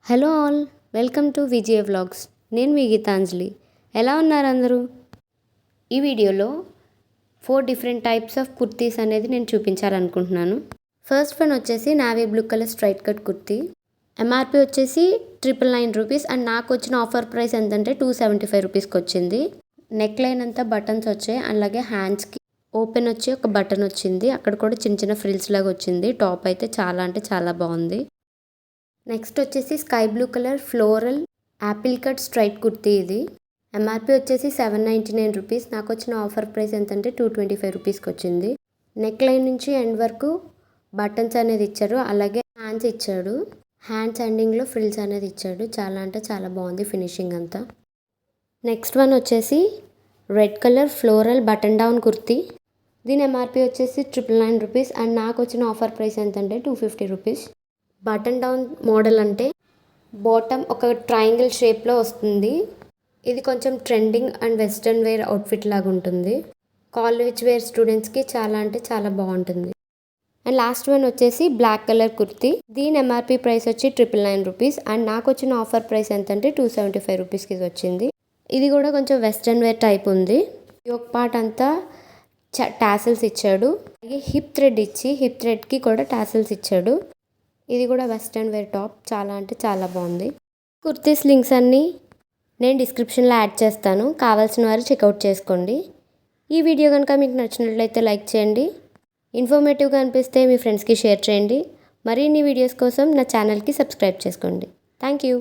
Hello all, welcome to Vijaya vlogs. నేను మీ గీతాంజలి. ఎలా ఉన్నారు అందరూ? ఈ వీడియోలో 4 డిఫరెంట్ టైప్స్ ఆఫ్ కుర్తీస్ అనేది నేను చూపించాలనుకుంటున్నాను. ఫస్ట్ వన్ వచ్చేసి navy blue colour straight cut kurti. MRP వచ్చేసి 999 రూపీస్ అండ్ నాకు వచ్చిన ఆఫర్ ప్రైస్ ఎంతంటే 275 రూపీస్కి వచ్చింది. నెక్ లైన్ అంతా బటన్స్ వచ్చాయి, అలాగే హ్యాండ్స్కి ఓపెన్ వచ్చి ఒక బటన్ వచ్చింది. అక్కడ కూడా చిన్న చిన్న ఫ్రిల్స్ లాగా వచ్చింది. టాప్ అయితే చాలా అంటే చాలా బాగుంది. నెక్స్ట్ వచ్చేసి sky blue colour floral Apple cut straight kurti. ఇది ఎంఆర్పి వచ్చేసి 799 రూపీస్. నాకు వచ్చిన ఆఫర్ ప్రైస్ ఎంతంటే 225 రూపీస్కి వచ్చింది. నెక్ లైన్ నుంచి ఎండ్ వరకు బటన్స్ అనేది ఇచ్చారు, అలాగే హ్యాండ్స్ ఇచ్చాడు. హ్యాండ్స్ ఎండింగ్లో ఫ్రిల్స్ అనేది ఇచ్చాడు. చాలా అంటే చాలా బాగుంది ఫినిషింగ్ అంతా. నెక్స్ట్ వన్ వచ్చేసి red colour floral button down kurti. దీని ఎంఆర్పి వచ్చేసి 999 రూపీస్ అండ్ నాకు వచ్చిన ఆఫర్ ప్రైస్ ఎంతంటే 250 రూపీస్. బటన్ డౌన్ మోడల్ అంటే బాటమ్ ఒక ట్రయాంగిల్ షేప్లో వస్తుంది. ఇది కొంచెం trending and western wear outfit లాగా ఉంటుంది. కాలేజ్ వేర్ స్టూడెంట్స్కి చాలా అంటే చాలా బాగుంటుంది. అండ్ లాస్ట్ వన్ వచ్చేసి బ్లాక్ కలర్ కుర్తీ. దీని ఎంఆర్పి ప్రైస్ వచ్చి 999 రూపీస్ అండ్ నాకు వచ్చిన ఆఫర్ ప్రైస్ ఎంతంటే 275 రూపీస్కి వచ్చింది. ఇది కూడా కొంచెం వెస్ట్రన్ వేర్ టైప్ ఉంది. యోక్ పార్ట్ అంతా టాసిల్స్ ఇచ్చాడు, అలాగే హిప్ థ్రెడ్ ఇచ్చి హిప్ థ్రెడ్కి కూడా టాసిల్స్ ఇచ్చాడు. ఇది కూడా వెస్ట్రన్ వేర్ టాప్. చాలా అంటే చాలా బాగుంది. కుర్తీస్ లింక్స్ అన్నీ నేను డిస్క్రిప్షన్లో యాడ్ చేస్తాను, కావాల్సిన వారు చెక్అవుట్ చేసుకోండి. ఈ వీడియో కనుక మీకు నచ్చినట్లయితే లైక్ చేయండి. ఇన్ఫర్మేటివ్గా అనిపిస్తే మీ ఫ్రెండ్స్కి షేర్ చేయండి. మరిన్ని వీడియోస్ కోసం నా ఛానల్కి సబ్స్క్రైబ్ చేసుకోండి. Thank you.